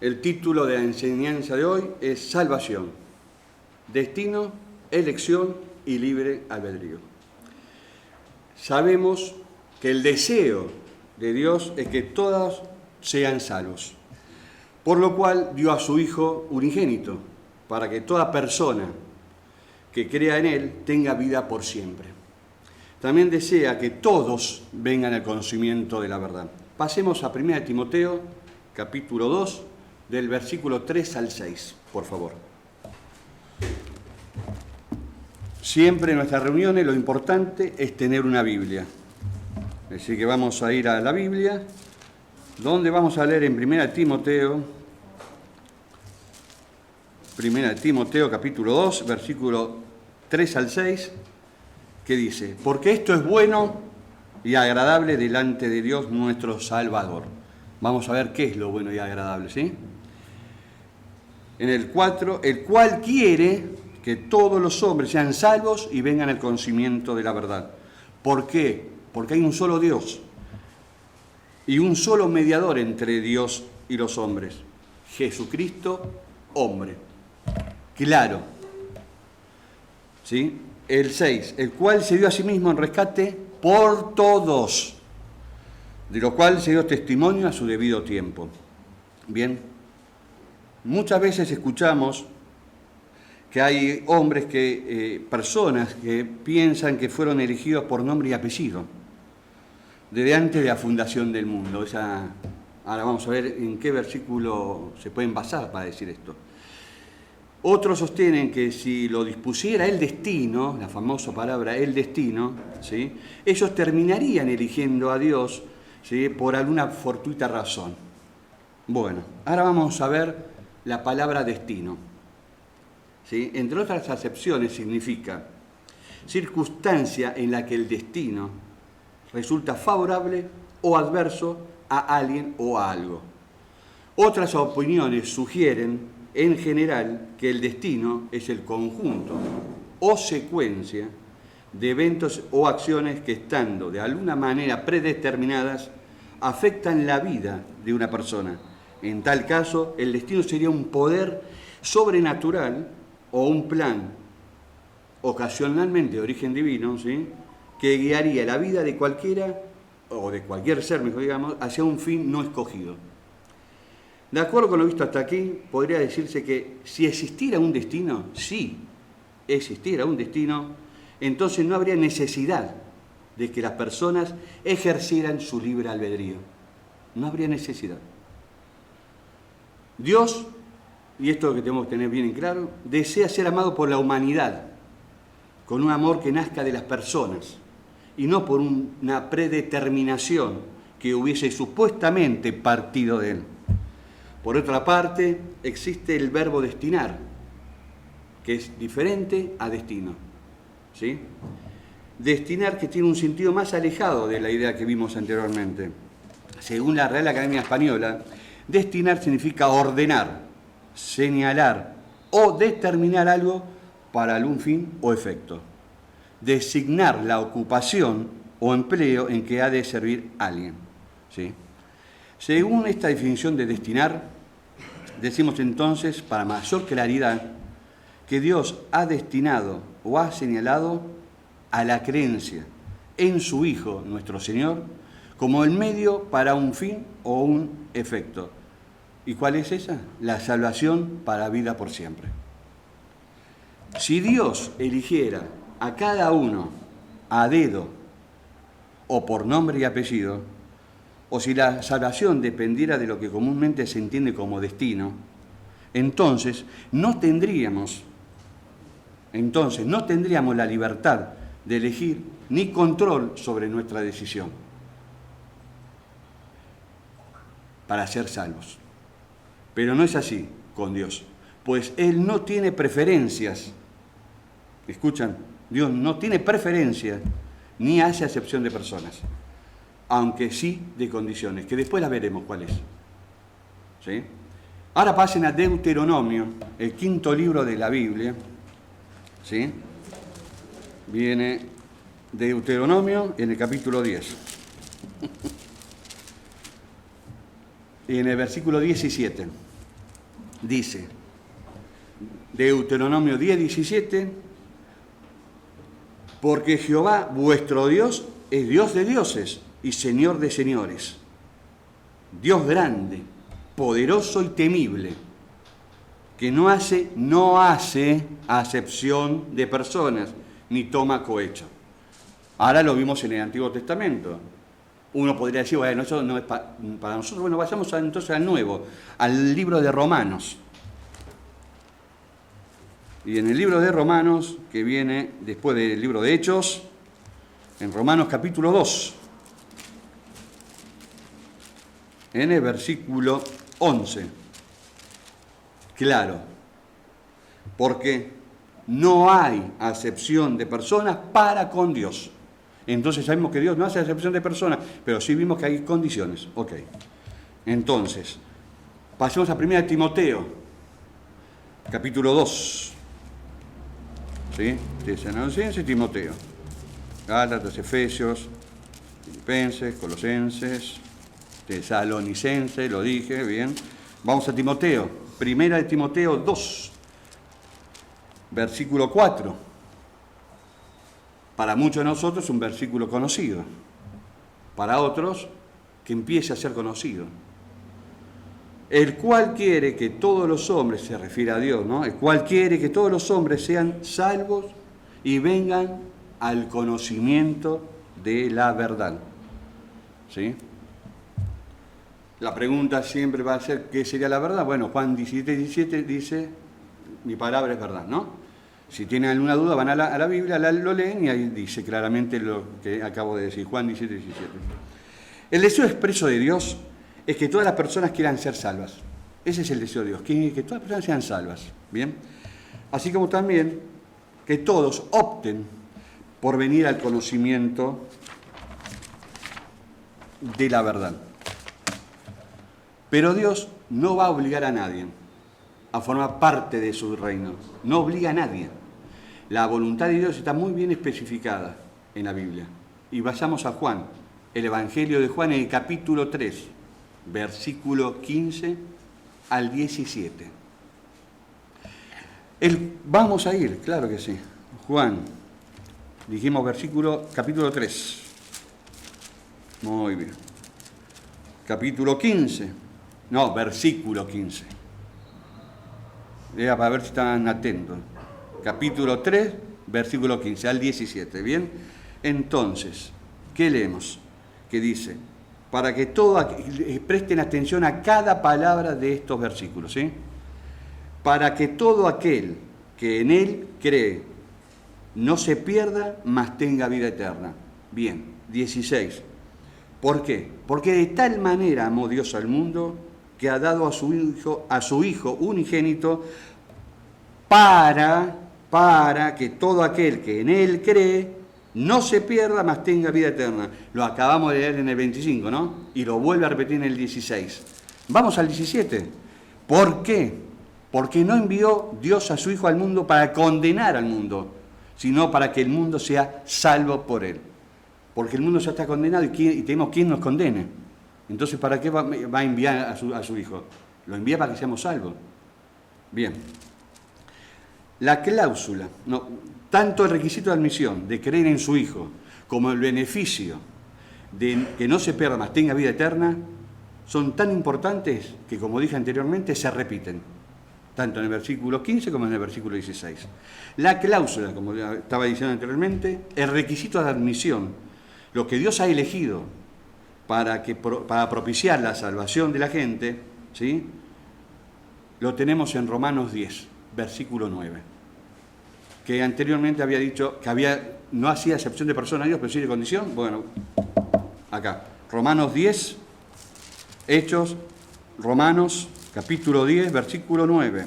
El título de la enseñanza de hoy es Salvación, destino, elección y libre albedrío. Sabemos que el deseo de Dios es que todos sean salvos, por lo cual dio a su Hijo unigénito, para que toda persona que crea en Él tenga vida por siempre. También desea que todos vengan al conocimiento de la verdad. Pasemos a 1 Timoteo, capítulo 2, del versículo 3 al 6, por favor. Siempre en nuestras reuniones lo importante es tener una Biblia. Así que vamos a ir a la Biblia, donde vamos a leer en 1 Timoteo capítulo 2, versículo 3 al 6, que dice: porque esto es bueno y agradable delante de Dios nuestro Salvador. Vamos a ver qué es lo bueno y agradable, ¿sí? En el 4, el cual quiere que todos los hombres sean salvos y vengan al conocimiento de la verdad. ¿Por qué? Porque hay un solo Dios y un solo mediador entre Dios y los hombres, Jesucristo, hombre. Claro. ¿Sí? El 6, el cual se dio a sí mismo en rescate por todos, de lo cual se dio testimonio a su debido tiempo. Bien. Muchas veces escuchamos que hay hombres personas que piensan que fueron elegidos por nombre y apellido, desde antes de la fundación del mundo. Ahora vamos a ver en qué versículo se pueden basar para decir esto. Otros sostienen que si lo dispusiera el destino, la famosa palabra el destino, ¿sí?, ellos terminarían eligiendo a Dios, ¿sí?, por alguna fortuita razón. Bueno, ahora vamos a ver la palabra destino. ¿Sí? Entre otras acepciones significa circunstancia en la que el destino resulta favorable o adverso a alguien o a algo. Otras opiniones sugieren, en general, que el destino es el conjunto o secuencia de eventos o acciones que, estando de alguna manera predeterminadas, afectan la vida de una persona. En tal caso, el destino sería un poder sobrenatural o un plan ocasionalmente de origen divino, ¿sí?, que guiaría la vida de cualquiera, o de cualquier ser, mejor digamos, hacia un fin no escogido. De acuerdo con lo visto hasta aquí, podría decirse que si existiera un destino, si existiera un destino, entonces no habría necesidad de que las personas ejercieran su libre albedrío. No habría necesidad. Dios, y esto es lo que tenemos que tener bien en claro, desea ser amado por la humanidad, con un amor que nazca de las personas, y no por una predeterminación que hubiese supuestamente partido de él. Por otra parte, existe el verbo destinar, que es diferente a destino, ¿sí? Destinar, que tiene un sentido más alejado de la idea que vimos anteriormente. Según la Real Academia Española, destinar significa ordenar, señalar o determinar algo para algún fin o efecto. Designar la ocupación o empleo en que ha de servir alguien, ¿sí? Según esta definición de destinar, decimos entonces, para mayor claridad, que Dios ha destinado o ha señalado a la creencia en su Hijo, nuestro Señor, como el medio para un fin o un efecto. ¿Y cuál es esa? La salvación para vida por siempre. Si Dios eligiera a cada uno a dedo o por nombre y apellido, o si la salvación dependiera de lo que comúnmente se entiende como destino, entonces no tendríamos la libertad de elegir ni control sobre nuestra decisión para ser salvos. Pero no es así con Dios, pues Él no tiene preferencias. ¿Escuchan? Dios no tiene preferencias ni hace acepción de personas, aunque sí de condiciones, que después las veremos cuáles. ¿Sí? Ahora pasen a Deuteronomio, el quinto libro de la Biblia. ¿Sí? Viene Deuteronomio en el capítulo 10. Y en el versículo 17. Dice, Deuteronomio 10:17, porque Jehová vuestro Dios es Dios de dioses y Señor de señores, Dios grande, poderoso y temible, que no hace acepción de personas, ni toma cohecho. Ahora lo vimos en el Antiguo Testamento. Uno podría decir, bueno, eso no es para nosotros. Bueno, vayamos entonces al Nuevo, al libro de Romanos. Y en el libro de Romanos, que viene después del libro de Hechos, en Romanos capítulo 2, en el versículo 11. Claro, porque no hay acepción de personas para con Dios. Entonces sabemos que Dios no hace acepción de personas, pero sí vimos que hay condiciones. Ok. Entonces, pasemos a 1 Timoteo, capítulo 2. ¿Sí? Tesalonicenses y Timoteo. Gálatas, Efesios, Filipenses, Colosenses, Tesalonicenses, lo dije, bien. Vamos a Timoteo. 1 Timoteo 2, versículo 4. Para muchos de nosotros es un versículo conocido. Para otros, que empiece a ser conocido. El cual quiere que todos los hombres, se refiere a Dios, ¿no? El cual quiere que todos los hombres sean salvos y vengan al conocimiento de la verdad. ¿Sí? La pregunta siempre va a ser, ¿qué sería la verdad? Bueno, Juan 17:17 dice, mi palabra es verdad, ¿no? Si tienen alguna duda, van a la Biblia, lo leen y ahí dice claramente lo que acabo de decir, Juan 17:17. El deseo expreso de Dios es que todas las personas quieran ser salvas. Ese es el deseo de Dios, que todas las personas sean salvas. ¿Bien? Así como también que todos opten por venir al conocimiento de la verdad. Pero Dios no va a obligar a nadie a formar parte de su reino. No obliga a nadie. La voluntad de Dios está muy bien especificada en la Biblia. Y vayamos a Juan, el Evangelio de Juan en el capítulo 3, versículo 15 al 17. Vamos a ir, claro que sí. Juan, dijimos capítulo 3. Muy bien. Capítulo 15. No, versículo 15. Para ver si están atentos. Capítulo 3, versículo 15 al 17. ¿Bien? Entonces, ¿qué leemos? Que dice, para que todos presten atención a cada palabra de estos versículos, ¿sí? Para que todo aquel que en él cree no se pierda, mas tenga vida eterna. Bien, 16. ¿Por qué? Porque de tal manera amó Dios al mundo que ha dado a su Hijo unigénito para que todo aquel que en él cree no se pierda, mas tenga vida eterna. Lo acabamos de leer en el 25, ¿no? Y lo vuelve a repetir en el 16. Vamos al 17. ¿Por qué? Porque no envió Dios a su Hijo al mundo para condenar al mundo, sino para que el mundo sea salvo por él. Porque el mundo ya está condenado y tenemos quien nos condene. Entonces, ¿para qué va a enviar a su Hijo? Lo envía para que seamos salvos. Bien. La cláusula, tanto el requisito de admisión de creer en su Hijo como el beneficio de que no se pierda, mas tenga vida eterna, son tan importantes que, como dije anteriormente, se repiten, tanto en el versículo 15 como en el versículo 16. La cláusula, como estaba diciendo anteriormente, el requisito de admisión, lo que Dios ha elegido para propiciar la salvación de la gente, ¿sí? Lo tenemos en Romanos 10, versículo 9, que anteriormente había dicho que no hacía excepción de persona a Dios, pero sí de condición. Bueno, acá, Romanos 10, Hechos, Romanos, capítulo 10, versículo 9.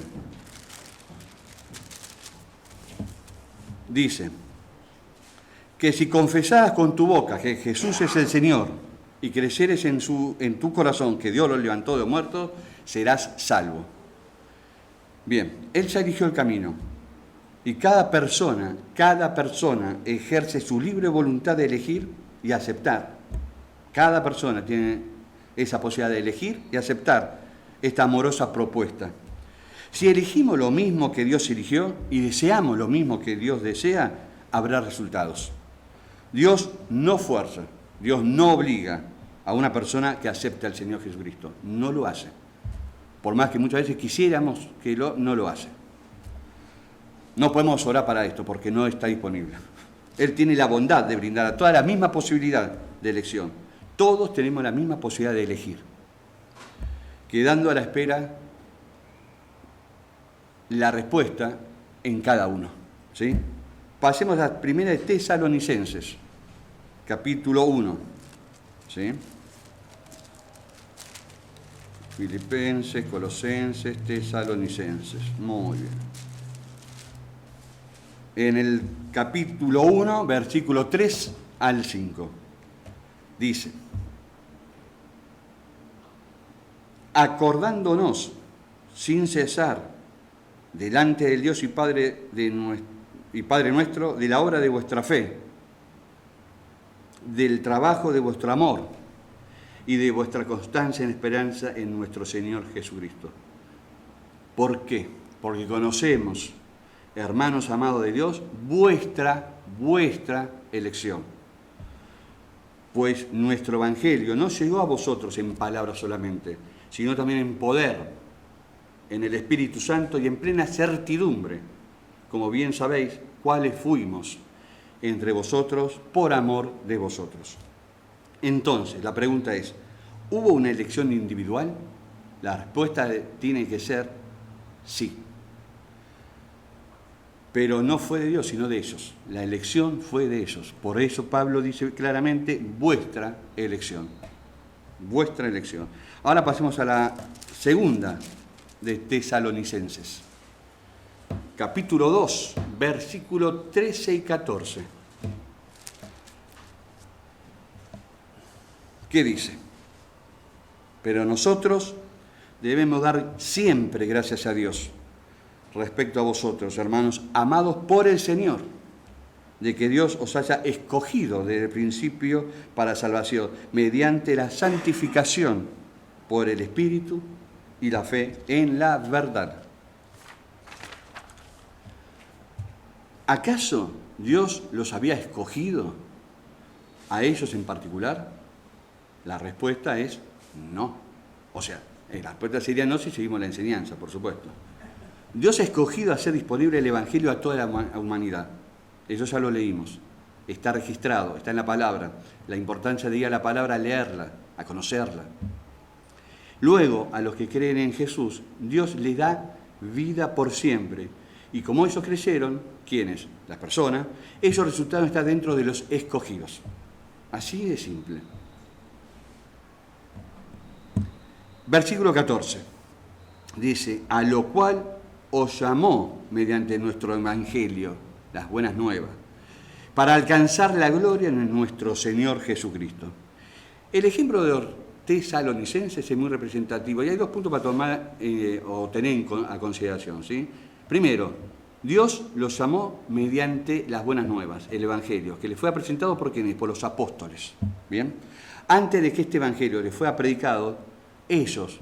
Dice que si confesaras con tu boca que Jesús es el Señor y creyeres en tu corazón que Dios lo levantó de los muertos, serás salvo. Bien, Él ya eligió el camino y cada persona ejerce su libre voluntad de elegir y aceptar. Cada persona tiene esa posibilidad de elegir y aceptar esta amorosa propuesta. Si elegimos lo mismo que Dios eligió y deseamos lo mismo que Dios desea, habrá resultados. Dios no fuerza, Dios no obliga a una persona que acepte al Señor Jesucristo. No lo hace. Por más que muchas veces quisiéramos que no lo hace. No podemos orar para esto porque no está disponible. Él tiene la bondad de brindar a toda la misma posibilidad de elección. Todos tenemos la misma posibilidad de elegir. Quedando a la espera la respuesta en cada uno. ¿Sí? Pasemos a la primera de Tesalonicenses, capítulo 1. ¿Sí? Filipenses, Colosenses, Tesalonicenses. Muy bien. En el capítulo 1, versículo 3 al 5. Dice: acordándonos sin cesar delante del Dios y Padre nuestro de la obra de vuestra fe, del trabajo de vuestro amor y de vuestra constancia en esperanza en nuestro Señor Jesucristo. ¿Por qué? Porque conocemos, hermanos amados de Dios, vuestra elección. Pues nuestro Evangelio no llegó a vosotros en palabras solamente, sino también en poder, en el Espíritu Santo y en plena certidumbre, como bien sabéis, cuáles fuimos entre vosotros por amor de vosotros. Entonces, la pregunta es, ¿hubo una elección individual? La respuesta tiene que ser sí. Pero no fue de Dios, sino de ellos. La elección fue de ellos. Por eso Pablo dice claramente, vuestra elección. Vuestra elección. Ahora pasemos a la segunda de Tesalonicenses. Capítulo 2, versículo 13 y 14. ¿Qué dice? Pero nosotros debemos dar siempre gracias a Dios respecto a vosotros, hermanos, amados por el Señor, de que Dios os haya escogido desde el principio para salvación, mediante la santificación por el Espíritu y la fe en la verdad. ¿Acaso Dios los había escogido a ellos en particular? La respuesta es no. O sea, la respuesta sería no si seguimos la enseñanza, por supuesto. Dios ha escogido hacer disponible el Evangelio a toda la humanidad. Eso ya lo leímos. Está registrado, está en la palabra. La importancia de ir a la palabra, a leerla, a conocerla. Luego, a los que creen en Jesús, Dios les da vida por siempre. Y como ellos creyeron, ¿quiénes? Las personas, ellos resultaron estar dentro de los escogidos. Así de simple. Versículo 14. Dice, a lo cual os llamó mediante nuestro Evangelio, las buenas nuevas, para alcanzar la gloria en nuestro Señor Jesucristo. El ejemplo de los tesalonicenses es muy representativo y hay dos puntos para tomar o tener a consideración. ¿Sí? Primero, Dios los llamó mediante las buenas nuevas, el Evangelio, que les fue presentado por ¿quiénes? Por los apóstoles. ¿Bien? Antes de que este Evangelio les fuera predicado, ellos,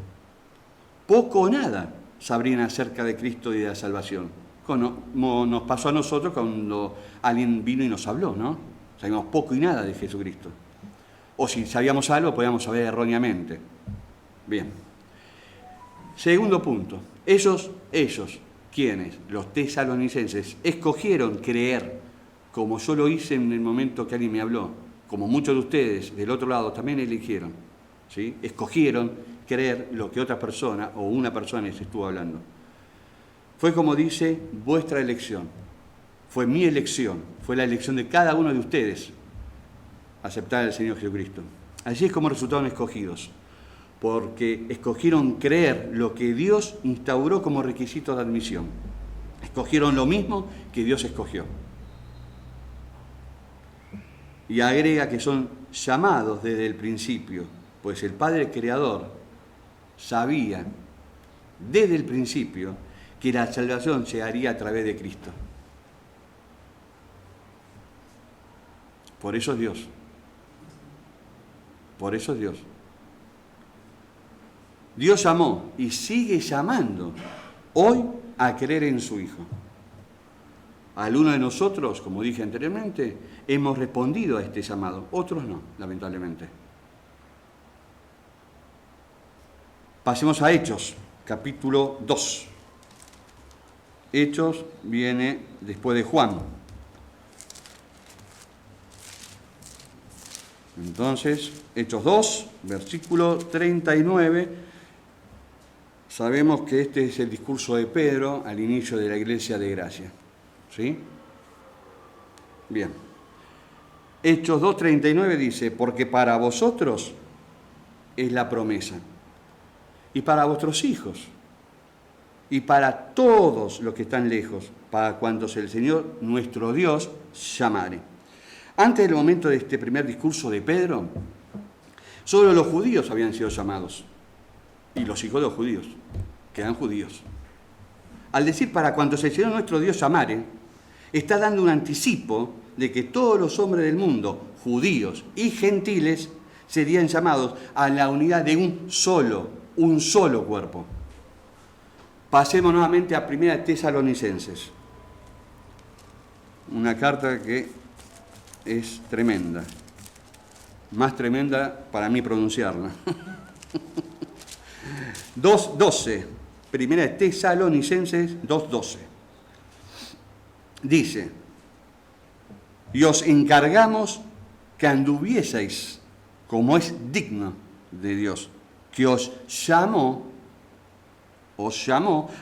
poco o nada, sabrían acerca de Cristo y de la salvación. Como nos pasó a nosotros cuando alguien vino y nos habló, ¿no? Sabíamos poco y nada de Jesucristo. O si sabíamos algo, podíamos saber erróneamente. Bien. Segundo punto. Ellos, ¿quiénes? Los tesalonicenses, escogieron creer, como yo lo hice en el momento que alguien me habló, como muchos de ustedes del otro lado también eligieron, ¿sí? Escogieron creer lo que otra persona o una persona les estuvo hablando. Fue como dice, vuestra elección. Fue mi elección, fue la elección de cada uno de ustedes aceptar al Señor Jesucristo. Así es como resultaron escogidos, porque escogieron creer lo que Dios instauró como requisito de admisión. Escogieron lo mismo que Dios escogió. Y agrega que son llamados desde el principio, pues el Padre Creador sabía desde el principio que la salvación se haría a través de Cristo. Por eso es Dios. Por eso es Dios. Dios llamó y sigue llamando hoy a creer en su Hijo. Algunos de nosotros, como dije anteriormente, hemos respondido a este llamado, otros no, lamentablemente. Pasemos a Hechos, capítulo 2. Hechos viene después de Juan. Entonces, Hechos 2, versículo 39, sabemos que este es el discurso de Pedro al inicio de la Iglesia de Gracia. ¿Sí? Bien. Hechos 2:39 dice, porque para vosotros es la promesa, y para vuestros hijos, y para todos los que están lejos, para cuantos el Señor nuestro Dios llamare. Antes del momento de este primer discurso de Pedro, solo los judíos habían sido llamados, y los hijos de los judíos, que eran judíos. Al decir para cuantos el Señor nuestro Dios llamare, está dando un anticipo de que todos los hombres del mundo, judíos y gentiles, serían llamados a la unidad de un solo cuerpo. Pasemos nuevamente a 1 Tesalonicenses, una carta que es tremenda, más tremenda para mí pronunciarla. 2:12, 1 Tesalonicenses 2:12. Dice, y os encargamos que anduvieseis como es digno de Dios, que os llamó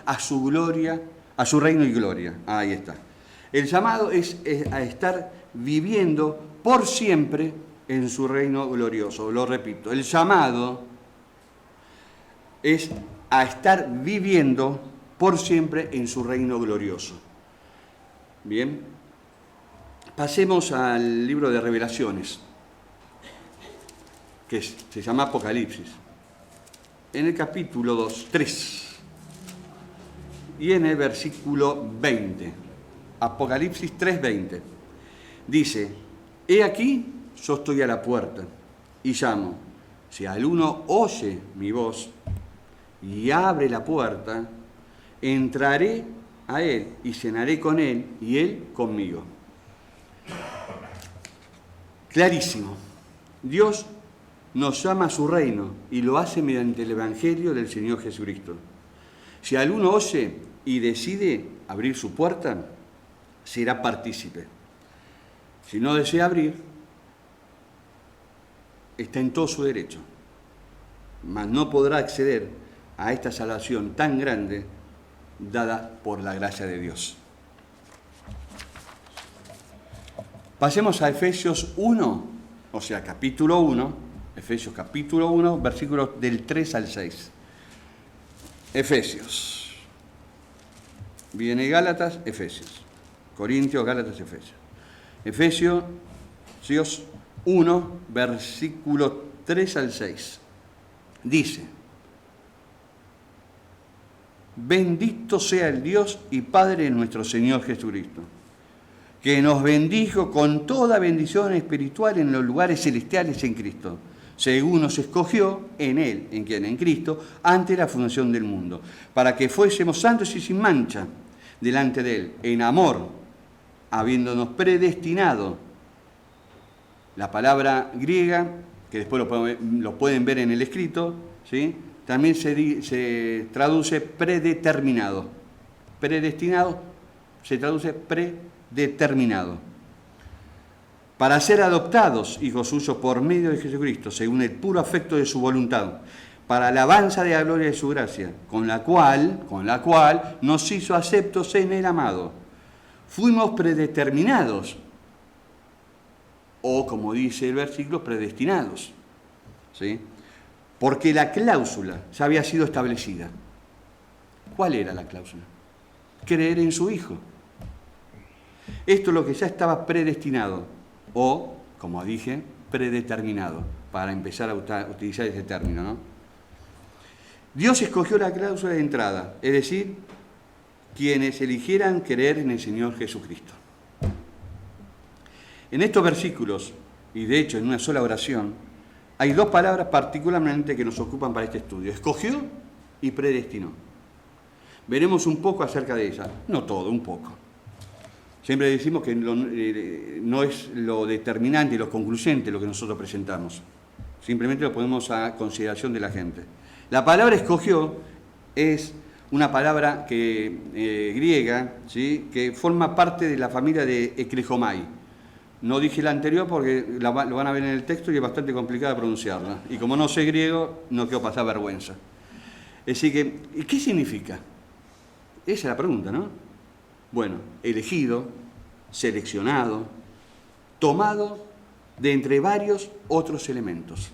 a su gloria, a su reino y gloria. Ahí está. El llamado es a estar viviendo por siempre en su reino glorioso. Lo repito, el llamado es a estar viviendo por siempre en su reino glorioso. Bien, pasemos al libro de Revelaciones, que se llama Apocalipsis. En el capítulo 3 y en el versículo 20, Apocalipsis 3:20, dice, he aquí, yo estoy a la puerta y llamo. Si alguno oye mi voz y abre la puerta, entraré a él y cenaré con él y él conmigo. Clarísimo. Dios nos llama a su reino y lo hace mediante el Evangelio del Señor Jesucristo. Si alguno oye y decide abrir su puerta, será partícipe. Si no desea abrir, está en todo su derecho, mas no podrá acceder a esta salvación tan grande dada por la gracia de Dios. Pasemos a Efesios 1, o sea, capítulo 1, Efesios capítulo 1, versículos del 3 al 6. Efesios. Viene Gálatas, Efesios. Corintios, Gálatas, Efesios. Efesios 1, versículos 3 al 6. Dice, bendito sea el Dios y Padre de nuestro Señor Jesucristo, que nos bendijo con toda bendición espiritual en los lugares celestiales en Cristo, según nos escogió en Él, en Cristo, antes de la fundación del mundo, para que fuésemos santos y sin mancha delante de Él, en amor, habiéndonos predestinado. La palabra griega, que después lo pueden ver en el escrito, ¿sí?, también se traduce predeterminado. Predestinado se traduce predeterminado. Para ser adoptados hijos suyos por medio de Jesucristo, según el puro afecto de su voluntad, para alabanza de la gloria de su gracia, con la cual nos hizo aceptos en el amado. Fuimos predeterminados, o como dice el versículo, predestinados, ¿sí?, porque la cláusula ya había sido establecida. ¿Cuál era la cláusula? Creer en su Hijo. Esto es lo que ya estaba predestinado, o, como dije, predeterminado, para empezar a utilizar ese término, ¿no? Dios escogió la cláusula de entrada, es decir, quienes eligieran creer en el Señor Jesucristo. En estos versículos, y de hecho en una sola oración, hay dos palabras particularmente que nos ocupan para este estudio: escogió y predestinó. Veremos un poco acerca de ella, no todo, un poco. Siempre decimos que no es lo determinante y lo concluyente lo que nosotros presentamos. Simplemente lo ponemos a consideración de la gente. La palabra escogió es una palabra griega, ¿sí?, que forma parte de la familia de eklejomai. No dije la anterior porque lo van a ver en el texto y es bastante complicada pronunciarla. Y como no sé griego, no quiero pasar vergüenza. Así que, ¿qué significa? Esa es la pregunta, ¿no? Bueno, elegido, seleccionado, tomado de entre varios otros elementos.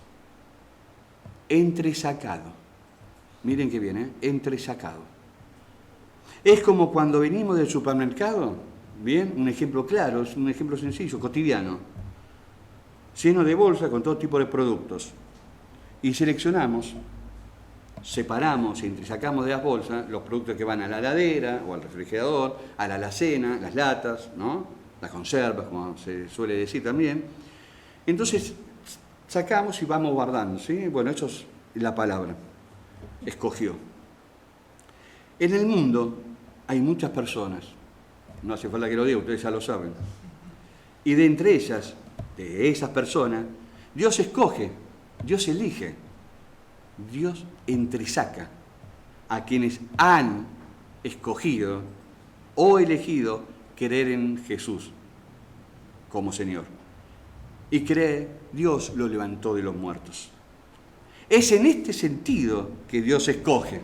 Entresacado. Miren qué bien, ¿eh? Entresacado. Es como cuando venimos del supermercado, ¿bien? Un ejemplo claro, es un ejemplo sencillo, cotidiano. Lleno de bolsas con todo tipo de productos. Y seleccionamos, separamos, entresacamos de las bolsas los productos que van a la heladera o al refrigerador, a la alacena, las latas, ¿no?, las conservas, como se suele decir también. Entonces, sacamos y vamos guardando, ¿sí? Bueno, eso es la palabra. Escogió. En el mundo hay muchas personas, no hace falta que lo diga, ustedes ya lo saben. Y de entre ellas, de esas personas, Dios escoge, Dios elige, Dios entresaca a quienes han escogido o elegido creer en Jesús como Señor. Y cree, Dios lo levantó de los muertos. Es en este sentido que Dios escoge.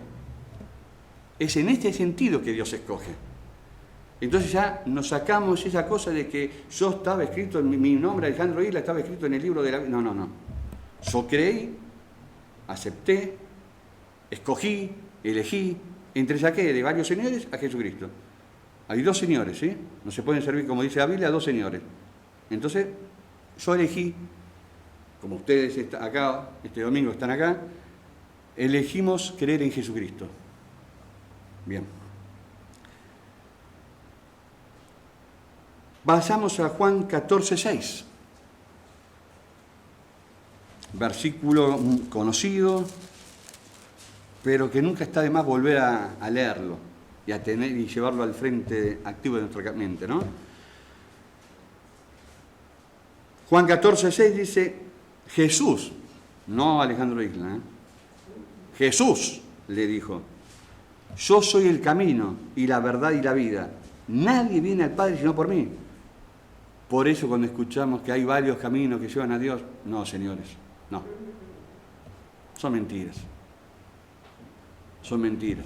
Es en este sentido que Dios escoge. Entonces ya nos sacamos esa cosa de que yo estaba escrito, mi nombre, Alejandro Isla, estaba escrito en el libro de la vida. No, no, no. Yo creí, acepté, escogí, elegí, entresaqué de varios señores a Jesucristo. Hay dos señores, ¿sí? No se pueden servir, como dice la Biblia, a dos señores. Entonces, yo elegí, como ustedes acá, este domingo están acá, elegimos creer en Jesucristo. Bien. Pasamos a Juan 14:6. Versículo conocido, pero que nunca está de más volver a leerlo y a tener y llevarlo al frente activo de nuestra mente, ¿no? Juan 14:6 dice, Jesús, no Alejandro Isla, Jesús le dijo, yo soy el camino y la verdad y la vida. Nadie viene al Padre sino por mí. Por eso cuando escuchamos que hay varios caminos que llevan a Dios, no, señores, no. Son mentiras. Son mentiras.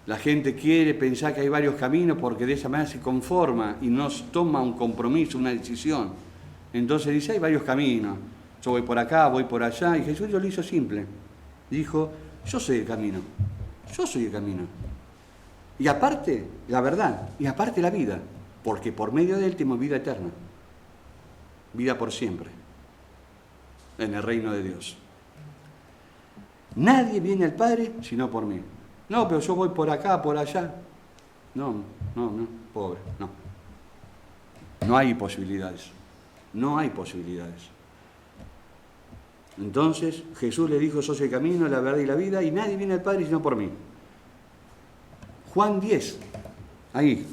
La gente quiere pensar que hay varios caminos porque de esa manera se conforma y no toma un compromiso, una decisión. Entonces dice, hay varios caminos. Yo voy por acá, voy por allá. Y Jesús lo hizo simple. Dijo, yo soy el camino. Yo soy el camino. Y aparte, la verdad, y aparte la vida. Porque por medio de él tenemos vida eterna. Vida por siempre. En el reino de Dios. Nadie viene al Padre sino por mí. No, pero yo voy por acá, por allá. No, pobre, no. No hay posibilidades. No hay posibilidades. Entonces Jesús le dijo, yo soy el camino, la verdad y la vida, y nadie viene al Padre sino por mí. Juan 10, ahí,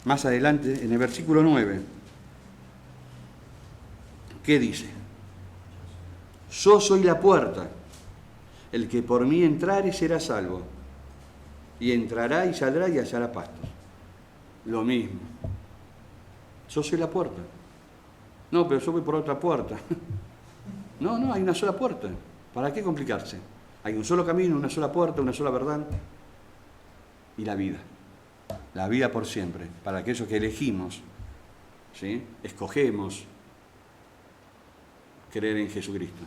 más adelante, en el versículo 9, ¿qué dice? Yo soy la puerta, el que por mí entrare será salvo, y entrará y saldrá y hallará pastos. Lo mismo. Yo soy la puerta. No, pero yo voy por otra puerta. No, hay una sola puerta. ¿Para qué complicarse? Hay un solo camino, una sola puerta, una sola verdad y la vida. La vida por siempre, para aquellos que elegimos, ¿sí? Escogemos creer en Jesucristo.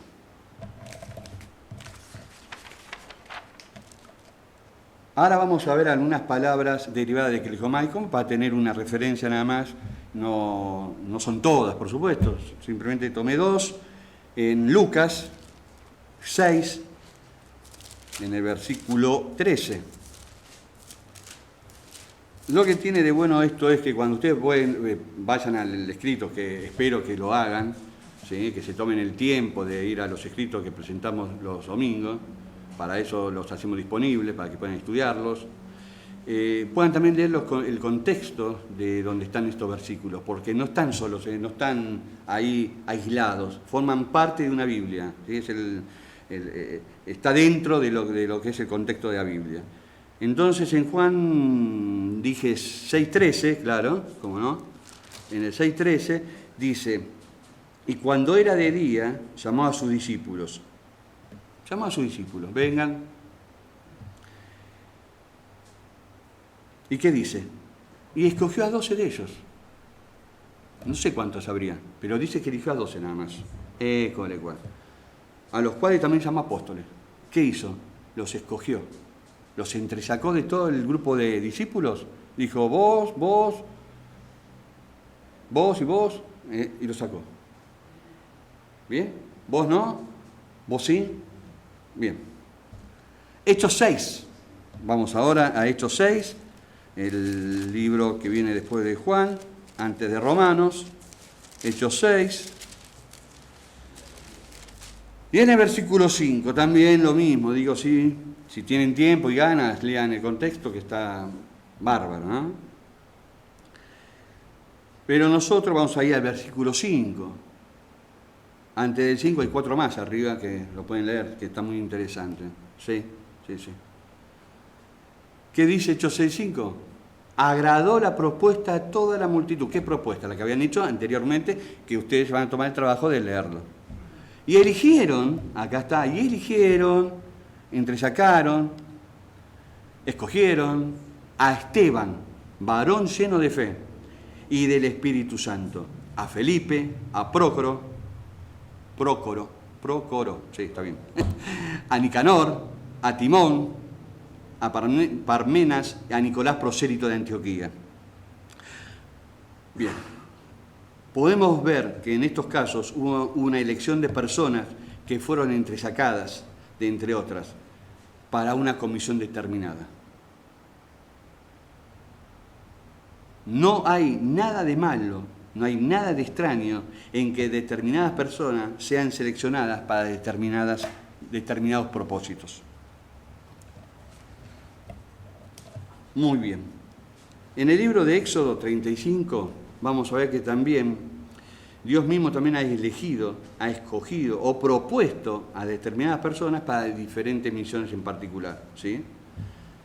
Ahora vamos a ver algunas palabras derivadas de Eklejomai para tener una referencia nada más. No son todas, por supuesto, simplemente tomé dos. En Lucas 6, en el versículo 13. Lo que tiene de bueno esto es que cuando ustedes vayan al escrito, que espero que lo hagan, ¿sí? Que se tomen el tiempo de ir a los escritos que presentamos los domingos, para eso los hacemos disponibles, para que puedan estudiarlos. Puedan también leer el contexto de donde están estos versículos, porque no están solos, no están ahí aislados, forman parte de una Biblia, ¿sí? Está dentro de lo que es el contexto de la Biblia. Entonces en Juan, dije 6:13, claro, ¿cómo no? En el 6:13 dice, y cuando era de día, llamó a sus discípulos, vengan. ¿Y qué dice? Y escogió a 12 de ellos. No sé cuántos habría, pero dice que eligió a 12 nada más. A los cuales también llama apóstoles. ¿Qué hizo? Los escogió. Los entresacó de todo el grupo de discípulos. Dijo, vos y vos, y los sacó. ¿Bien? ¿Vos no? ¿Vos sí? Bien. Hechos 6. Vamos ahora a Hechos 6, el libro que viene después de Juan, antes de Romanos. Hechos 6. Y en el versículo 5 también lo mismo, digo, si tienen tiempo y ganas, lean el contexto que está bárbaro, ¿no? Pero nosotros vamos a ir al versículo 5. Antes del 5 hay 4 más arriba que lo pueden leer, que está muy interesante. Sí. ¿Qué dice Hechos 6:5? Agradó la propuesta a toda la multitud. ¿Qué propuesta? La que habían dicho anteriormente, que ustedes van a tomar el trabajo de leerlo. Y eligieron, acá está, entresacaron, escogieron a Esteban, varón lleno de fe y del Espíritu Santo, a Felipe, a Prócoro, sí, está bien, a Nicanor, a Timón, a Parmenas y a Nicolás, prosélito de Antioquía. Bien, podemos ver que en estos casos hubo una elección de personas que fueron entresacadas, de entre otras, para una comisión determinada. No hay nada de malo, no hay nada de extraño en que determinadas personas sean seleccionadas para determinados propósitos. Muy bien. En el libro de Éxodo 35 vamos a ver que también Dios mismo también ha elegido, ha escogido o propuesto a determinadas personas para diferentes misiones en particular, ¿sí?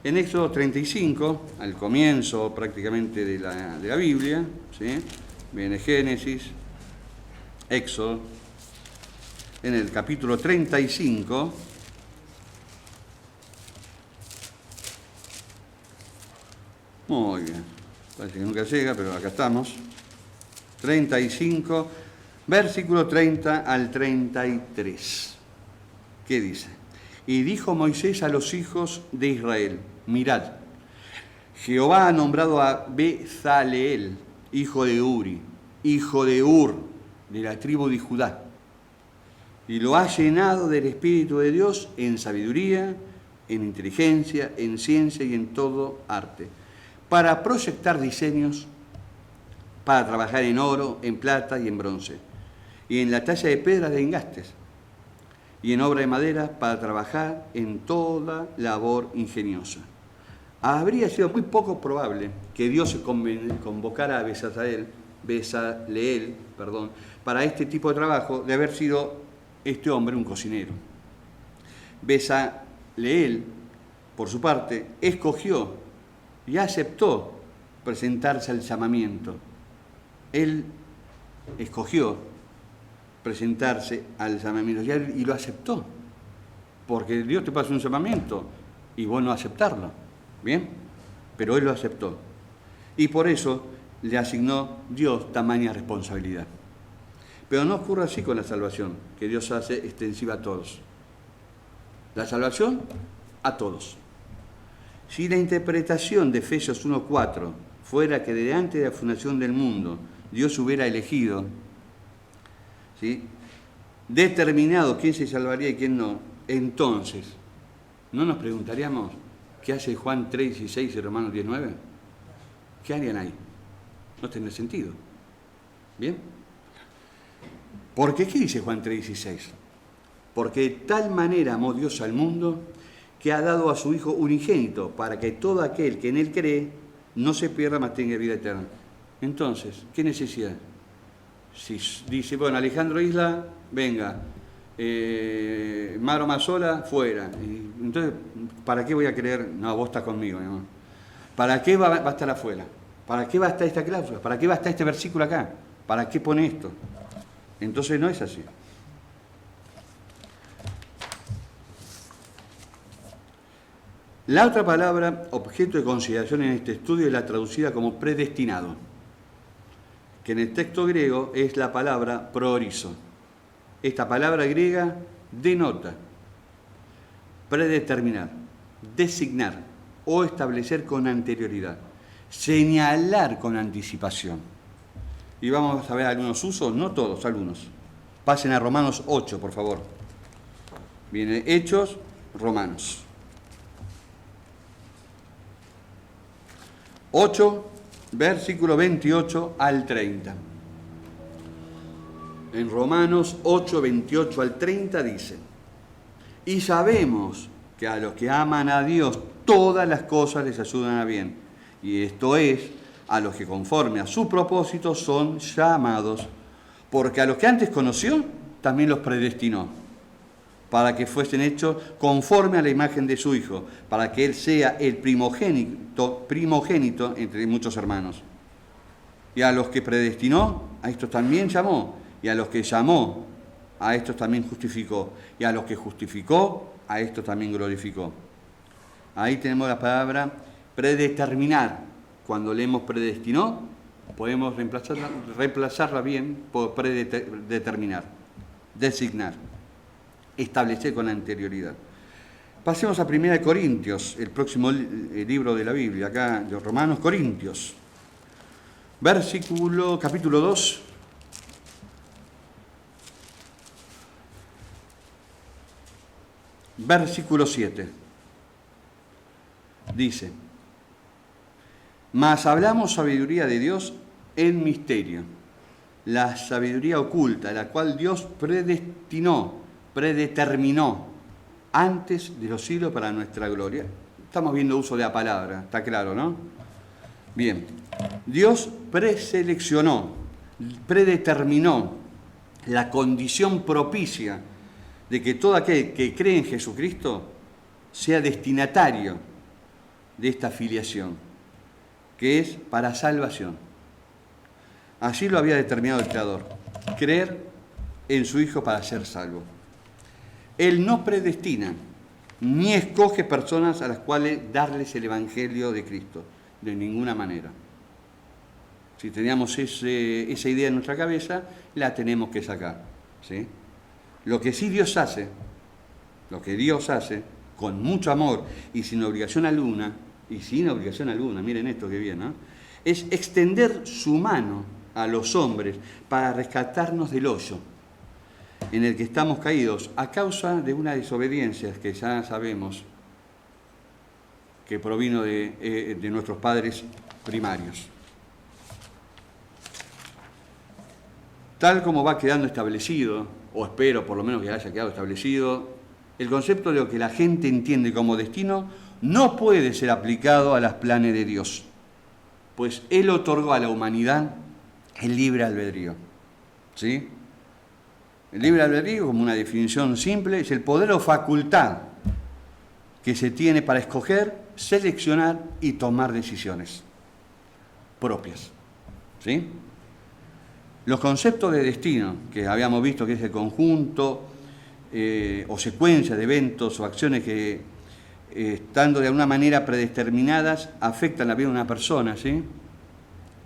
En Éxodo 35, al comienzo prácticamente de la Biblia, ¿sí? Viene Génesis, Éxodo, en el capítulo 35, muy bien, parece que nunca llega, pero acá estamos, 35, versículo 30 al 33. ¿Qué dice? Y dijo Moisés a los hijos de Israel, mirad, Jehová ha nombrado a Bezaleel, hijo de Uri, hijo de Ur, de la tribu de Judá, y lo ha llenado del Espíritu de Dios en sabiduría, en inteligencia, en ciencia y en todo arte, para proyectar diseños, para trabajar en oro, en plata y en bronce, y en la talla de piedras de engastes, y en obra de madera, para trabajar en toda labor ingeniosa. Habría sido muy poco probable que Dios se convocara a Bezaleel, para este tipo de trabajo, de haber sido este hombre un cocinero. Bezaleel, por su parte, escogió y aceptó presentarse al llamamiento. Él escogió presentarse al llamamiento y lo aceptó, porque Dios te pasa un llamamiento y vos no aceptarlo, ¿bien? Pero él lo aceptó y por eso le asignó Dios tamaña responsabilidad. Pero no ocurre así con la salvación, que Dios hace extensiva a todos. La salvación a todos. Si la interpretación de Efesios 1:4 fuera que de antes de la fundación del mundo Dios hubiera elegido, ¿sí?, determinado quién se salvaría y quién no, entonces, ¿no nos preguntaríamos qué hace Juan 3:16 y Romanos 10:9? ¿Qué harían ahí? No tendría sentido. ¿Bien? ¿Por qué? ¿Qué dice Juan 3:16? Porque de tal manera amó Dios al mundo que ha dado a su Hijo unigénito, para que todo aquel que en Él cree no se pierda, mas tenga vida eterna. Entonces, ¿qué necesidad? Si dice, bueno, Alejandro Isla, venga, Maro Mazzola, fuera. Entonces, ¿para qué voy a creer? No, vos estás conmigo, ¿no? ¿Para qué va a estar afuera? ¿Para qué va a estar esta cláusula? ¿Para qué va a estar este versículo acá? ¿Para qué pone esto? Entonces no es así. La otra palabra, objeto de consideración en este estudio, es la traducida como predestinado, que en el texto griego es la palabra proorizo. Esta palabra griega denota predeterminar, designar o establecer con anterioridad, señalar con anticipación. Y vamos a ver algunos usos, no todos, algunos. Pasen a Romanos 8, por favor. Viene Hechos, Romanos. 8, versículo 28 al 30. En Romanos 8, 28 al 30 dice: y sabemos que a los que aman a Dios todas las cosas les ayudan a bien, y esto es, a los que conforme a su propósito son llamados, porque a los que antes conoció también los predestinó, para que fuesen hechos conforme a la imagen de su Hijo, para que Él sea el primogénito entre muchos hermanos. Y a los que predestinó, a estos también llamó, y a los que llamó, a estos también justificó, y a los que justificó, a estos también glorificó. Ahí tenemos la palabra predeterminar. Cuando leemos predestinó, podemos reemplazarla bien por predeterminar, designar, establecer con anterioridad. Pasemos a 1 Corintios, el próximo libro de la Biblia, acá de Romanos, Corintios. Capítulo 2. Versículo 7. Dice: mas hablamos sabiduría de Dios en misterio, la sabiduría oculta, la cual Dios predeterminó antes de los siglos para nuestra gloria. Estamos viendo uso de la palabra, está claro, ¿no? Bien, Dios preseleccionó, predeterminó la condición propicia de que todo aquel que cree en Jesucristo sea destinatario de esta filiación, que es para salvación. Así lo había determinado el Creador, creer en su Hijo para ser salvo. Él no predestina ni escoge personas a las cuales darles el Evangelio de Cristo, de ninguna manera. Si teníamos esa idea en nuestra cabeza, la tenemos que sacar, ¿sí? Lo que Dios hace, con mucho amor y sin obligación alguna, miren esto que bien, ¿no? Es extender su mano a los hombres para rescatarnos del hoyo en el que estamos caídos a causa de una desobediencia que ya sabemos que provino de nuestros padres primarios. Tal como va quedando establecido, o espero por lo menos que haya quedado establecido, el concepto de lo que la gente entiende como destino no puede ser aplicado a los planes de Dios, pues Él otorgó a la humanidad el libre albedrío, ¿sí? El libre albedrío, como una definición simple, es el poder o facultad que se tiene para escoger, seleccionar y tomar decisiones propias, ¿sí? Los conceptos de destino, que habíamos visto que es el conjunto o secuencia de eventos o acciones que, estando de alguna manera predeterminadas, afectan la vida de una persona, ¿sí?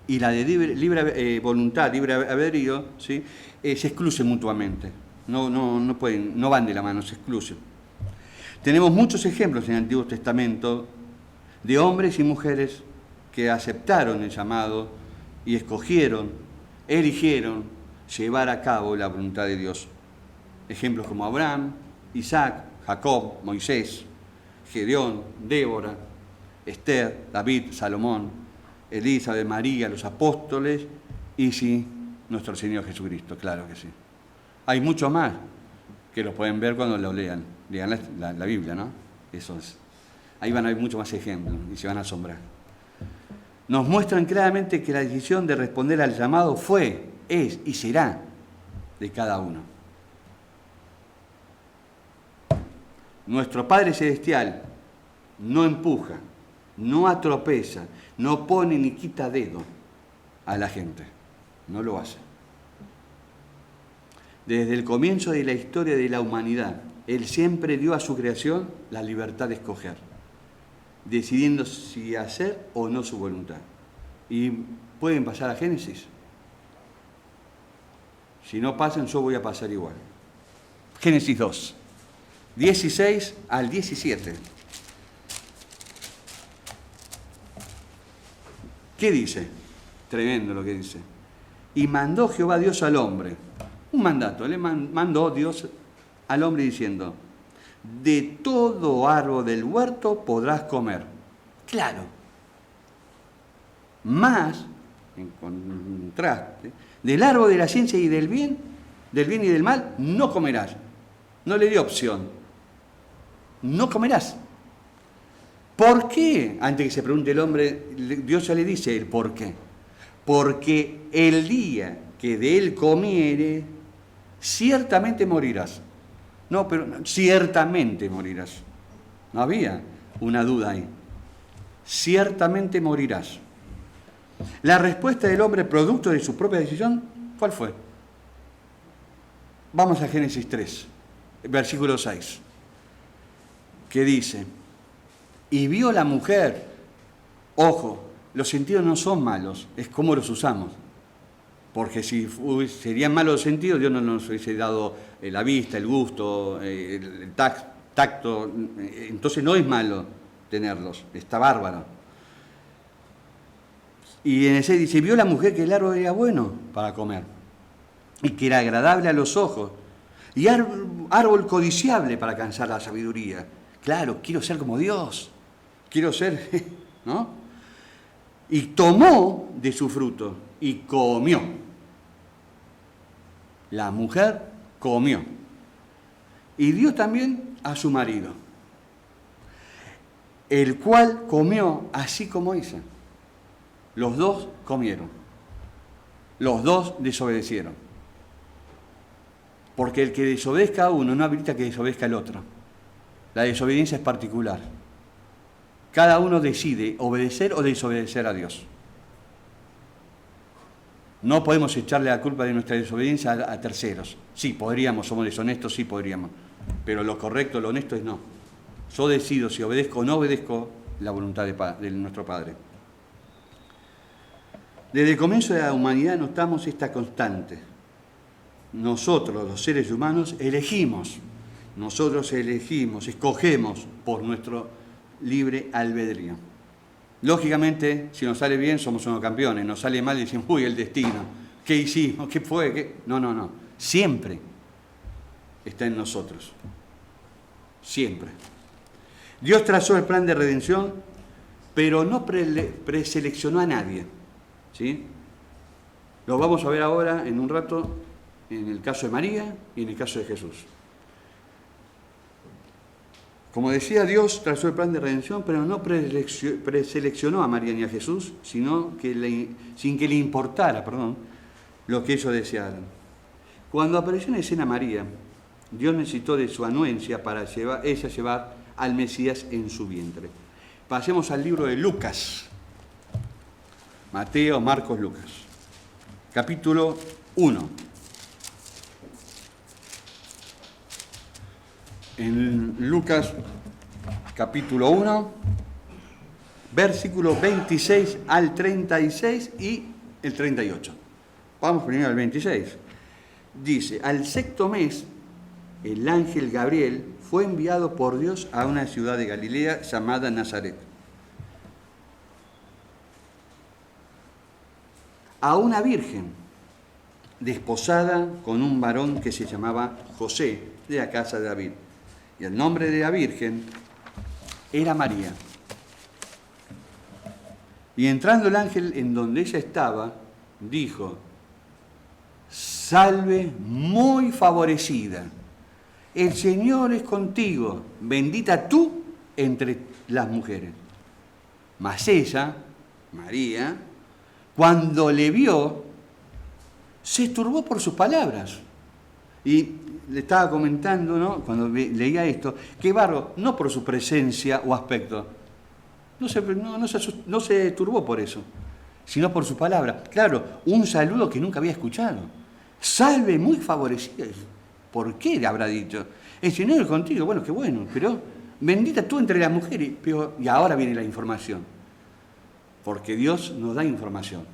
Y la de libre voluntad, libre albedrío, ¿sí? Se excluyen mutuamente. No pueden, no van de la mano, se excluyen. Tenemos muchos ejemplos en el Antiguo Testamento de hombres y mujeres que aceptaron el llamado y eligieron llevar a cabo la voluntad de Dios. Ejemplos como Abraham, Isaac, Jacob, Moisés, Gedeón, Débora, Esther, David, Salomón, Elizabeth, María, los apóstoles y sí, nuestro Señor Jesucristo, claro que sí. Hay muchos más que los pueden ver cuando lo lean la Biblia, ¿no? Eso es. Ahí van a haber muchos más ejemplos y se van a asombrar. Nos muestran claramente que la decisión de responder al llamado fue, es y será de cada uno. Nuestro Padre Celestial no empuja, no atropella, no pone ni quita dedo a la gente. No lo hace. Desde el comienzo de la historia de la humanidad, Él siempre dio a su creación la libertad de escoger, decidiendo si hacer o no su voluntad. Y pueden pasar a Génesis. Si no pasan, yo voy a pasar igual. Génesis 2, 16 al 17. ¿Qué dice? Tremendo lo que dice. Y mandó Jehová Dios al hombre. Un mandato. Le mandó Dios al hombre diciendo: de todo árbol del huerto podrás comer. Claro. Mas, en contraste, del árbol de la ciencia y del bien y del mal, no comerás. No le dio opción. No comerás. ¿Por qué? Antes que se pregunte el hombre, Dios ya le dice el por qué. Porque el día que de él comiere, ciertamente morirás. No, pero ciertamente morirás. No había una duda ahí. Ciertamente morirás. La respuesta del hombre, producto de su propia decisión, ¿cuál fue? Vamos a Génesis 3, versículo 6, que dice: y vio la mujer, ojo, los sentidos no son malos, es cómo los usamos. Porque si serían malos los sentidos, Dios no nos hubiese dado la vista, el gusto, el tacto. Entonces no es malo tenerlos, está bárbaro. Y en ese dice: vio la mujer que el árbol era bueno para comer y que era agradable a los ojos y árbol codiciable para alcanzar la sabiduría. Claro, quiero ser como Dios, quiero ser, ¿no? Y tomó de su fruto y comió. La mujer comió. Y dio también a su marido, el cual comió así como ella. Los dos comieron. Los dos desobedecieron. Porque el que desobedezca a uno no habilita que desobedezca al otro. La desobediencia es particular. Cada uno decide obedecer o desobedecer a Dios. No podemos echarle la culpa de nuestra desobediencia a terceros. Sí, podríamos, somos deshonestos, sí podríamos. Pero lo correcto, lo honesto es no. Yo decido si obedezco o no obedezco la voluntad de nuestro Padre. Desde el comienzo de la humanidad notamos esta constante. Nosotros, los seres humanos, elegimos. Nosotros elegimos, escogemos por nuestro libre albedrío. Lógicamente, si nos sale bien, somos unos campeones. Nos sale mal y decimos: uy, el destino. ¿Qué hicimos? ¿Qué fue? ¿Qué? No. Siempre está en nosotros. Siempre. Dios trazó el plan de redención, pero no preseleccionó a nadie. ¿Sí? Lo vamos a ver ahora, en un rato, en el caso de María y en el caso de Jesús. Como decía, Dios trazó el plan de redención, pero no preseleccionó a María ni a Jesús, sino que sin que le importara, lo que ellos desearan. Cuando apareció en escena María, Dios necesitó de su anuencia para ella llevar al Mesías en su vientre. Pasemos al libro de Lucas. Mateo, Marcos, Lucas. Capítulo 1. En Lucas, capítulo 1, versículos 26 al 36 y el 38. Vamos primero al 26. Dice: al sexto mes, el ángel Gabriel fue enviado por Dios a una ciudad de Galilea llamada Nazaret, a una virgen desposada con un varón que se llamaba José, de la casa de David. Y el nombre de la virgen era María. Y entrando el ángel en donde ella estaba, dijo: salve muy favorecida, el Señor es contigo, bendita tú entre las mujeres. Mas ella, María, cuando le vio, se turbó por sus palabras. Y le estaba comentando, ¿no?, cuando leía esto, que Barro, no por su presencia o aspecto, no se turbó por eso, sino por su palabra. Claro, un saludo que nunca había escuchado. Salve, muy favorecida. ¿Por qué le habrá dicho? El Señor es contigo. Bueno, qué bueno, pero bendita tú entre las mujeres. Y ahora viene la información, porque Dios nos da información.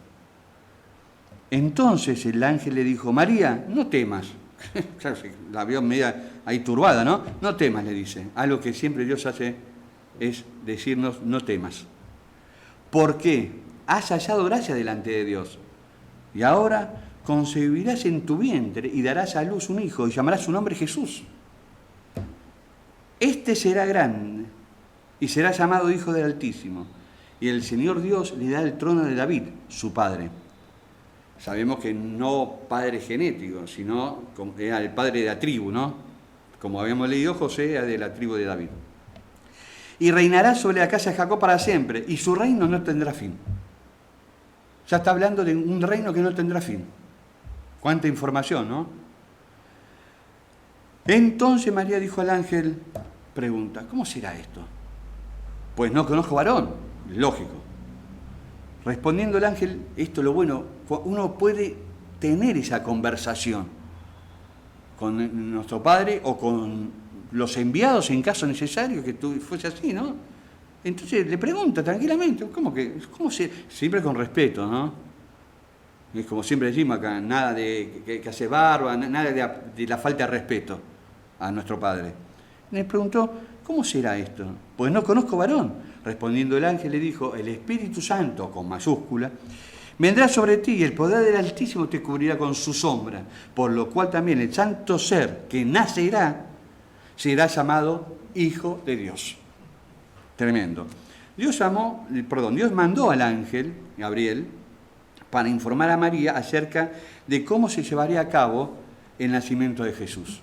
Entonces el ángel le dijo: María, no temas. Claro, la vio media ahí turbada, ¿no? No temas, le dice. Algo que siempre Dios hace es decirnos: no temas. ¿Por qué? Has hallado gracia delante de Dios. Y ahora concebirás en tu vientre y darás a luz un hijo y llamarás su nombre Jesús. Este será grande y será llamado Hijo del Altísimo. Y el Señor Dios le da el trono de David, su padre. Sabemos que no padre genético, sino era el padre de la tribu, ¿no? Como habíamos leído, José era de la tribu de David. Y reinará sobre la casa de Jacob para siempre, y su reino no tendrá fin. Ya está hablando de un reino que no tendrá fin. Cuánta información, ¿no? Entonces María dijo al ángel, pregunta: ¿cómo será esto? Pues no conozco varón. Lógico. Respondiendo el ángel, esto es lo bueno, uno puede tener esa conversación con nuestro Padre o con los enviados en caso necesario, que fuese así, ¿no? Entonces le pregunta tranquilamente, siempre con respeto, ¿no? Es como siempre decimos acá, nada de que hace barba, nada de la falta de respeto a nuestro Padre. Le preguntó: ¿cómo será esto? Pues no conozco varón. Respondiendo el ángel le dijo: el Espíritu Santo, con mayúscula, vendrá sobre ti y el poder del Altísimo te cubrirá con su sombra, por lo cual también el santo ser que nacerá será llamado Hijo de Dios. Tremendo. Dios mandó al ángel Gabriel para informar a María acerca de cómo se llevaría a cabo el nacimiento de Jesús.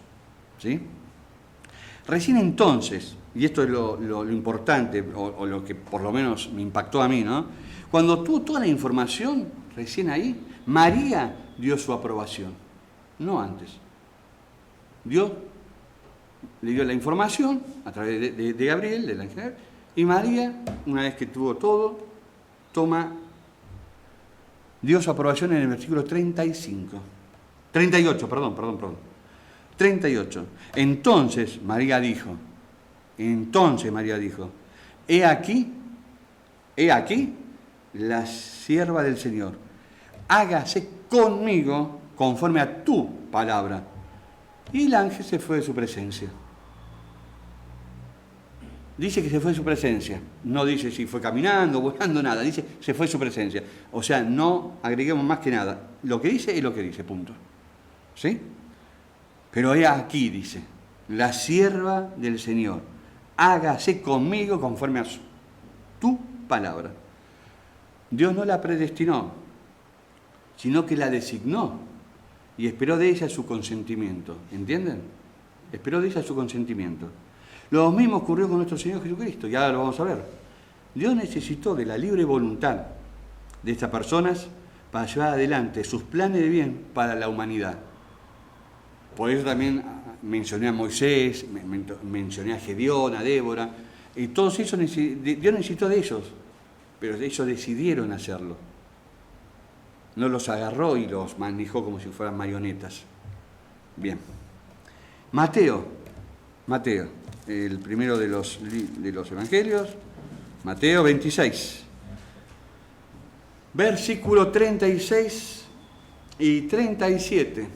¿Sí? Recién entonces, y esto es lo importante, o lo que por lo menos me impactó a mí, ¿no? Cuando tuvo toda la información, recién ahí, María dio su aprobación, no antes. Dios le dio la información a través de Gabriel, del ángel, y María, una vez que tuvo todo, dio su aprobación en el versículo 38, 38. Entonces María dijo, he aquí la sierva del Señor, hágase conmigo conforme a tu palabra. Y el ángel se fue de su presencia. Dice que se fue de su presencia, no dice si fue caminando, volando, nada, dice se fue de su presencia. O sea, no agreguemos más que nada, lo que dice es lo que dice, punto. ¿Sí? Pero he aquí, dice, la sierva del Señor, hágase conmigo conforme a tu palabra. Dios no la predestinó, sino que la designó y esperó de ella su consentimiento. ¿Entienden? Esperó de ella su consentimiento. Lo mismo ocurrió con nuestro Señor Jesucristo, y ahora lo vamos a ver. Dios necesitó de la libre voluntad de estas personas para llevar adelante sus planes de bien para la humanidad. Por eso también mencioné a Moisés, mencioné a Gedeón, a Débora, y todos esos Dios necesitó de ellos, pero ellos decidieron hacerlo. No los agarró y los manejó como si fueran marionetas. Bien. Mateo, el primero de los evangelios, Mateo 26, versículo 36 y 37.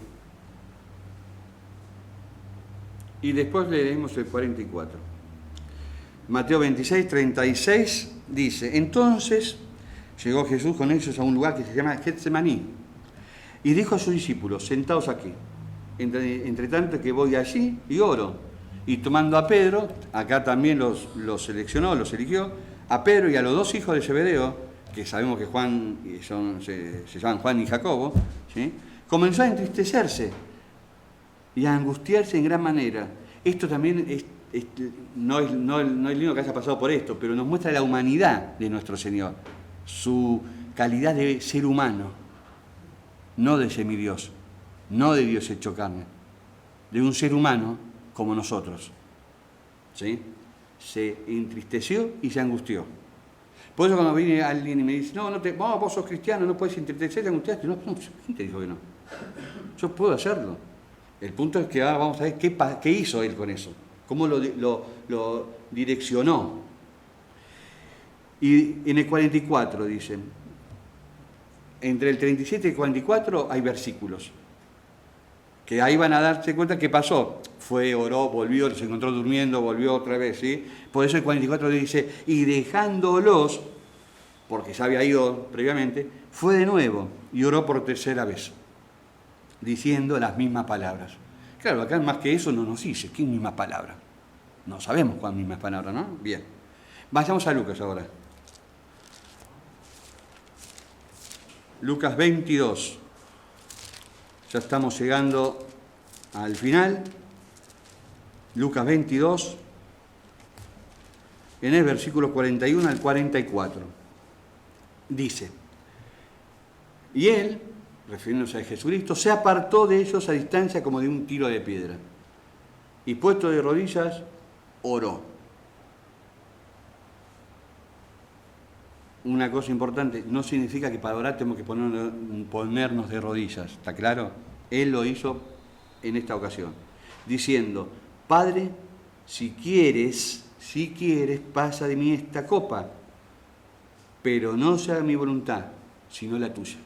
Y después leeremos el 44. Mateo 26, 36 dice: entonces llegó Jesús con ellos a un lugar que se llama Getsemaní y dijo a sus discípulos: sentaos aquí, entre tanto que voy allí y oro. Y tomando a Pedro, acá también los seleccionó, los eligió, a Pedro y a los dos hijos de Zebedeo, que sabemos que se llaman Juan y Jacobo, ¿sí? Comenzó a entristecerse y a angustiarse en gran manera. Esto también es no es lindo que haya pasado por esto, pero nos muestra la humanidad de nuestro Señor, su calidad de ser humano, no de semidios, no de Dios hecho carne, de un ser humano como nosotros. ¿Sí? Se entristeció y se angustió. Por eso cuando viene alguien y me dice, vos sos cristiano, no puedes entristecer y angustiarte. No, ¿quién te dijo que no? Yo puedo hacerlo. El punto es que ahora vamos a ver qué hizo él con eso, cómo lo direccionó. Y en el 44 dicen, entre el 37 y el 44 hay versículos, que ahí van a darse cuenta qué pasó. Fue, oró, volvió, se encontró durmiendo, volvió otra vez, ¿sí? Por eso el 44 dice, y dejándolos, porque ya había ido previamente, fue de nuevo y oró por tercera vez, diciendo las mismas palabras. Claro, acá más que eso no nos dice, ¿qué mismas palabras? No sabemos cuáles mismas palabras, ¿no? Bien. Vayamos a Lucas ahora. Lucas 22. Ya estamos llegando al final. Lucas 22, en el versículo 41 al 44. Dice, y él, refiriéndose a Jesucristo, se apartó de ellos a distancia como de un tiro de piedra. Y puesto de rodillas, oró. Una cosa importante, no significa que para orar tenemos que ponernos de rodillas, ¿está claro? Él lo hizo en esta ocasión, diciendo, Padre, si quieres, pasa de mí esta copa, pero no sea mi voluntad, sino la tuya.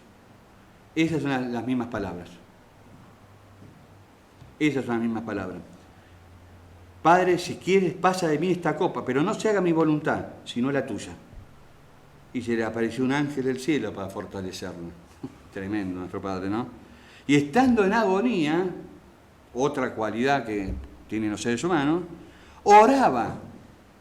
Esas son las mismas palabras. Esas son las mismas palabras. Padre, si quieres, pasa de mí esta copa, pero no se haga mi voluntad, sino la tuya. Y se le apareció un ángel del cielo para fortalecerlo. Tremendo nuestro Padre, ¿no? Y estando en agonía, otra cualidad que tienen los seres humanos, oraba.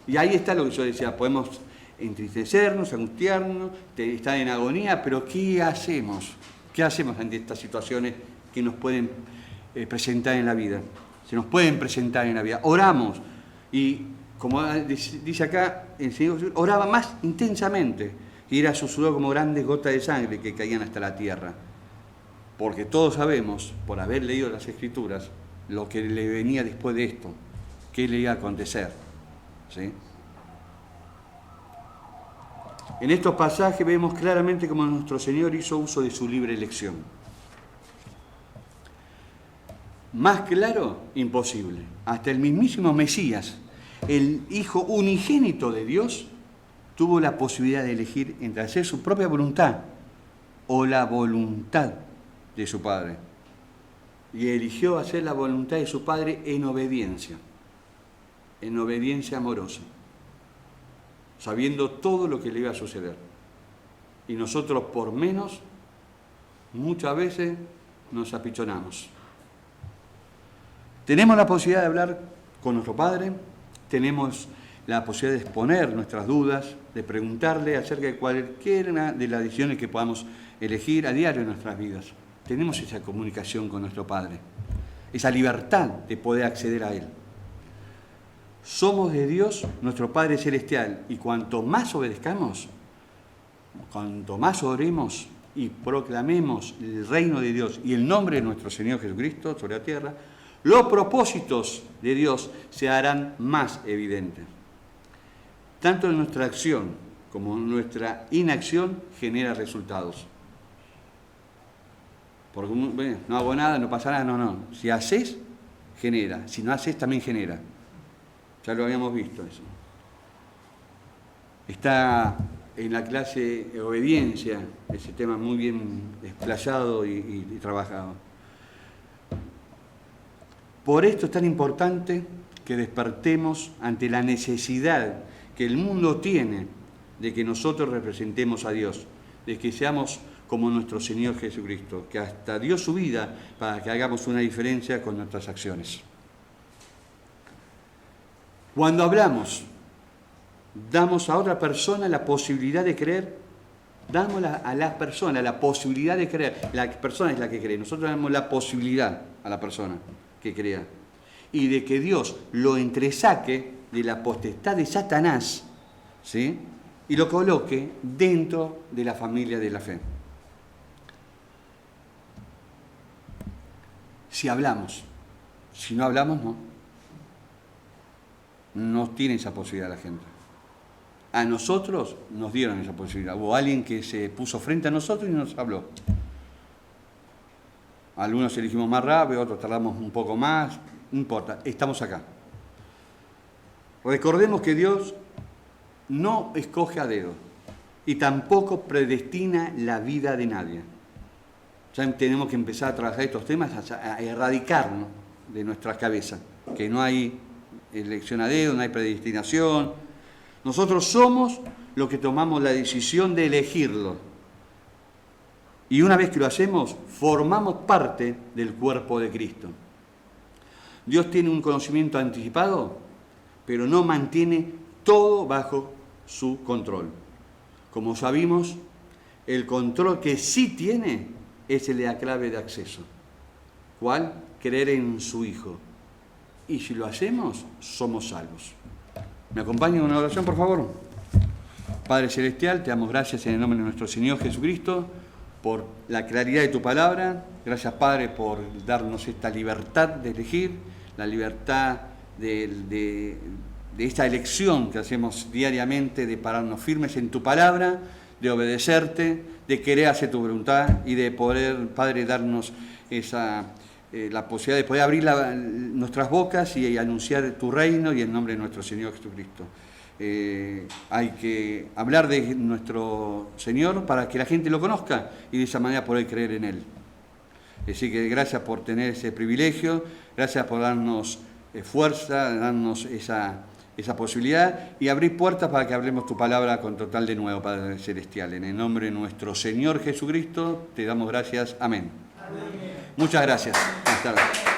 Y ahí está lo que yo decía, podemos entristecernos, angustiarnos, estar en agonía, pero ¿qué hacemos? ¿Qué hacemos ante estas situaciones que nos pueden presentar en la vida? Se nos pueden presentar en la vida. Oramos. Y como dice acá, el Señor Jesús oraba más intensamente. Y era su sudor como grandes gotas de sangre que caían hasta la tierra. Porque todos sabemos, por haber leído las Escrituras, lo que le venía después de esto, qué le iba a acontecer. ¿Sí? En estos pasajes vemos claramente cómo nuestro Señor hizo uso de su libre elección. Más claro, imposible. Hasta el mismísimo Mesías, el Hijo unigénito de Dios, tuvo la posibilidad de elegir entre hacer su propia voluntad o la voluntad de su Padre. Y eligió hacer la voluntad de su Padre en obediencia amorosa, sabiendo todo lo que le iba a suceder. Y nosotros por menos, muchas veces nos apichonamos. Tenemos la posibilidad de hablar con nuestro Padre, tenemos la posibilidad de exponer nuestras dudas, de preguntarle acerca de cualquiera de las decisiones que podamos elegir a diario en nuestras vidas. Tenemos esa comunicación con nuestro Padre, esa libertad de poder acceder a Él. Somos de Dios, nuestro Padre Celestial, y cuanto más obedezcamos, cuanto más oremos y proclamemos el reino de Dios y el nombre de nuestro Señor Jesucristo sobre la tierra, los propósitos de Dios se harán más evidentes. Tanto nuestra acción como nuestra inacción genera resultados. Porque bueno, no hago nada, no pasa nada, no. Si haces, genera. Si no haces, también genera. Ya lo habíamos visto eso. Está en la clase de obediencia, ese tema muy bien explayado y trabajado. Por esto es tan importante que despertemos ante la necesidad que el mundo tiene de que nosotros representemos a Dios, de que seamos como nuestro Señor Jesucristo, que hasta dio su vida para que hagamos una diferencia con nuestras acciones. Cuando hablamos, damos a otra persona la posibilidad de creer, damos a la persona la posibilidad de creer. La persona es la que cree, nosotros damos la posibilidad a la persona que crea. y de que Dios lo entresaque de la potestad de Satanás, ¿sí? Y lo coloque dentro de la familia de la fe. Si hablamos, si no hablamos, no. No tiene esa posibilidad la gente. A nosotros nos dieron esa posibilidad. Hubo alguien que se puso frente a nosotros y nos habló. Algunos elegimos más rápido, otros tardamos un poco más, no importa, estamos acá. Recordemos que Dios no escoge a dedo y tampoco predestina la vida de nadie. Ya tenemos que empezar a trabajar estos temas, a erradicarnos de nuestras cabezas, que no hay elección a dedo, no hay predestinación. Nosotros somos los que tomamos la decisión de elegirlo. Y una vez que lo hacemos, formamos parte del cuerpo de Cristo. Dios tiene un conocimiento anticipado, pero no mantiene todo bajo su control. Como sabemos, el control que sí tiene es el de la clave de acceso. ¿Cuál? Creer en su Hijo. Y si lo hacemos, somos salvos. ¿Me acompañan en una oración, por favor? Padre Celestial, te damos gracias en el nombre de nuestro Señor Jesucristo por la claridad de tu palabra. Gracias, Padre, por darnos esta libertad de elegir, la libertad de esta elección que hacemos diariamente, de pararnos firmes en tu palabra, de obedecerte, de querer hacer tu voluntad y de poder, Padre, darnos la posibilidad de poder abrir nuestras bocas y anunciar tu reino y el nombre de nuestro Señor Jesucristo. Hay que hablar de nuestro Señor para que la gente lo conozca y de esa manera poder creer en Él. Así que gracias por tener ese privilegio, gracias por darnos fuerza, darnos esa posibilidad y abrir puertas para que hablemos tu palabra con total de nuevo, Padre Celestial. En el nombre de nuestro Señor Jesucristo te damos gracias. Amén. Amén. Muchas gracias. Hasta luego.